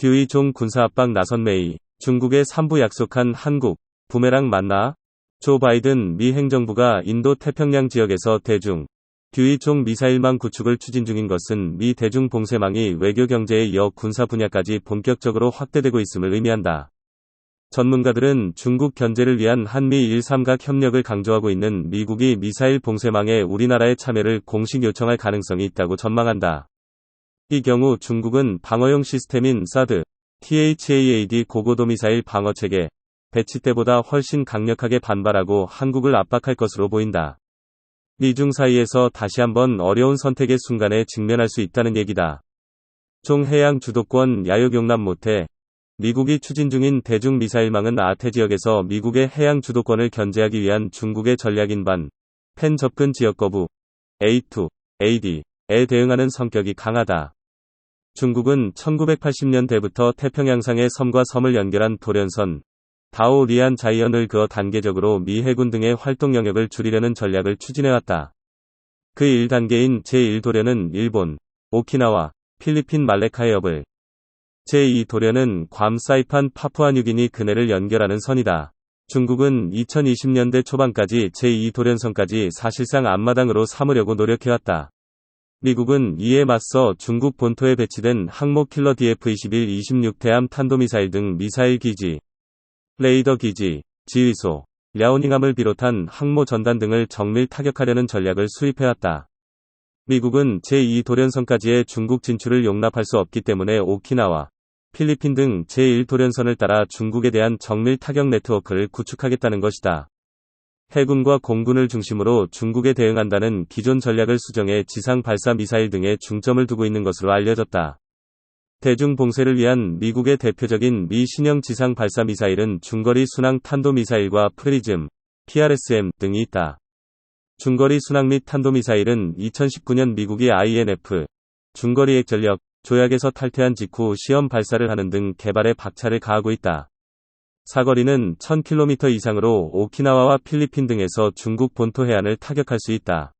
듀이 종 군사압박 나선 메이, 중국의 3부 약속한 한국, 부메랑 맞나? 조 바이든 미 행정부가 인도 태평양 지역에서 대중, 듀이 종 미사일망 구축을 추진 중인 것은 미 대중 봉쇄망이 외교 경제에 이어 군사 분야까지 본격적으로 확대되고 있음을 의미한다. 전문가들은 중국 견제를 위한 한미 1.3각 협력을 강조하고 있는 미국이 미사일 봉쇄망에 우리나라의 참여를 공식 요청할 가능성이 있다고 전망한다. 이 경우 중국은 방어용 시스템인 사드, THAAD 고고도 미사일 방어체계, 배치 때보다 훨씬 강력하게 반발하고 한국을 압박할 것으로 보인다. 미중 사이에서 다시 한번 어려운 선택의 순간에 직면할 수 있다는 얘기다. 종 해양 주도권 야욕 용납 못해. 미국이 추진 중인 대중 미사일망은 아태 지역에서 미국의 해양 주도권을 견제하기 위한 중국의 전략인 반, 펜 접근 지역 거부, A2, AD에 대응하는 성격이 강하다. 중국은 1980년대부터 태평양상의 섬과 섬을 연결한 도련선, 다오 리안 자이언을 그어 단계적으로 미 해군 등의 활동 영역을 줄이려는 전략을 추진해왔다. 그 1단계인 제1도련은 일본, 오키나와, 필리핀 말레카 해협을, 제2도련은 괌 사이판 파푸아뉴기니 근해를 연결하는 선이다. 중국은 2020년대 초반까지 제2도련선까지 사실상 앞마당으로 삼으려고 노력해왔다. 미국은 이에 맞서 중국 본토에 배치된 항모 킬러 DF-21, 26대함 탄도미사일 등 미사일 기지, 레이더 기지, 지휘소, 랴오닝함을 비롯한 항모 전단 등을 정밀 타격하려는 전략을 수립해왔다. 미국은 제2도련선까지의 중국 진출을 용납할 수 없기 때문에 오키나와, 필리핀 등 제1도련선을 따라 중국에 대한 정밀 타격 네트워크를 구축하겠다는 것이다. 해군과 공군을 중심으로 중국에 대응한다는 기존 전략을 수정해 지상 발사 미사일 등에 중점을 두고 있는 것으로 알려졌다. 대중 봉쇄를 위한 미국의 대표적인 미 신형 지상 발사 미사일은 중거리 순항 탄도미사일과 프리즘, PRSM 등이 있다. 중거리 순항 및 탄도미사일은 2019년 미국이 INF, 중거리 핵전력, 조약에서 탈퇴한 직후 시험 발사를 하는 등 개발에 박차를 가하고 있다. 사거리는 1000km 이상으로 오키나와와 필리핀 등에서 중국 본토 해안을 타격할 수 있다.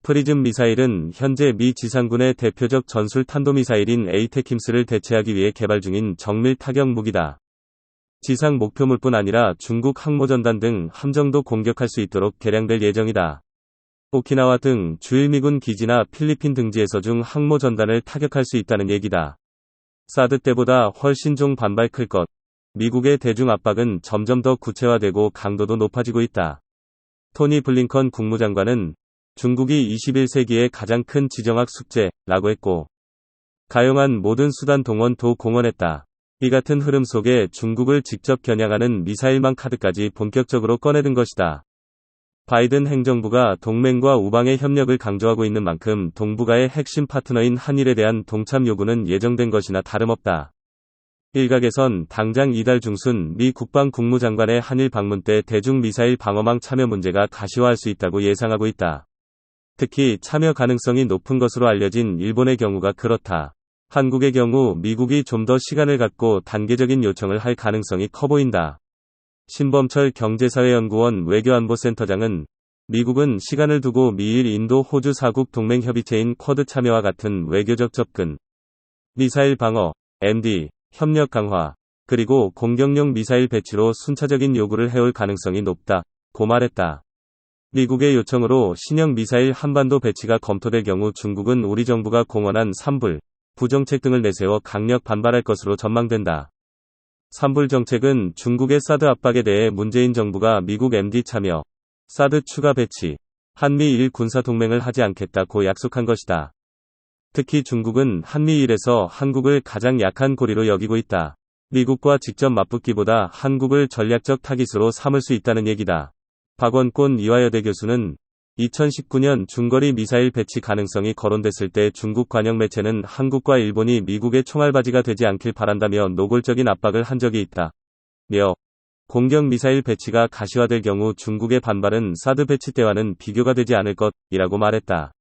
프리즘 미사일은 현재 미 지상군의 대표적 전술 탄도미사일인 에이테킴스를 대체하기 위해 개발 중인 정밀 타격 무기다. 지상 목표물뿐 아니라 중국 항모전단 등 함정도 공격할 수 있도록 개량될 예정이다. 오키나와 등 주일 미군 기지나 필리핀 등지에서 중 항모전단을 타격할 수 있다는 얘기다. 사드 때보다 훨씬 종 반발 클 것. 미국의 대중 압박은 점점 더 구체화되고 강도도 높아지고 있다. 토니 블링컨 국무장관은 중국이 21세기의 가장 큰 지정학 숙제라고 했고, 가용한 모든 수단 동원도 공언했다. 이 같은 흐름 속에 중국을 직접 겨냥하는 미사일망 카드까지 본격적으로 꺼내든 것이다. 바이든 행정부가 동맹과 우방의 협력을 강조하고 있는 만큼 동북아의 핵심 파트너인 한일에 대한 동참 요구는 예정된 것이나 다름없다. 일각에선 당장 이달 중순 미 국방국무장관의 한일 방문 때 대중 미사일 방어망 참여 문제가 가시화할 수 있다고 예상하고 있다. 특히 참여 가능성이 높은 것으로 알려진 일본의 경우가 그렇다. 한국의 경우 미국이 좀 더 시간을 갖고 단계적인 요청을 할 가능성이 커 보인다. 신범철 경제사회연구원 외교안보센터장은 미국은 시간을 두고 미일 인도 호주 4국 동맹협의체인 쿼드 참여와 같은 외교적 접근, 미사일 방어, MD, 협력 강화, 그리고 공격용 미사일 배치로 순차적인 요구를 해올 가능성이 높다고 말했다. 미국의 요청으로 신형 미사일 한반도 배치가 검토될 경우 중국은 우리 정부가 공언한 산불, 부정책 등을 내세워 강력 반발할 것으로 전망된다. 산불 정책은 중국의 사드 압박에 대해 문재인 정부가 미국 MD 참여, 사드 추가 배치, 한미일 군사동맹을 하지 않겠다고 약속한 것이다. 특히 중국은 한미일에서 한국을 가장 약한 고리로 여기고 있다. 미국과 직접 맞붙기보다 한국을 전략적 타깃으로 삼을 수 있다는 얘기다. 박원권 이화여대 교수는 2019년 중거리 미사일 배치 가능성이 거론됐을 때 중국 관영 매체는 한국과 일본이 미국의 총알바지가 되지 않길 바란다며 노골적인 압박을 한 적이 있다. 공격 미사일 배치가 가시화될 경우 중국의 반발은 사드 배치 때와는 비교가 되지 않을 것이라고 말했다.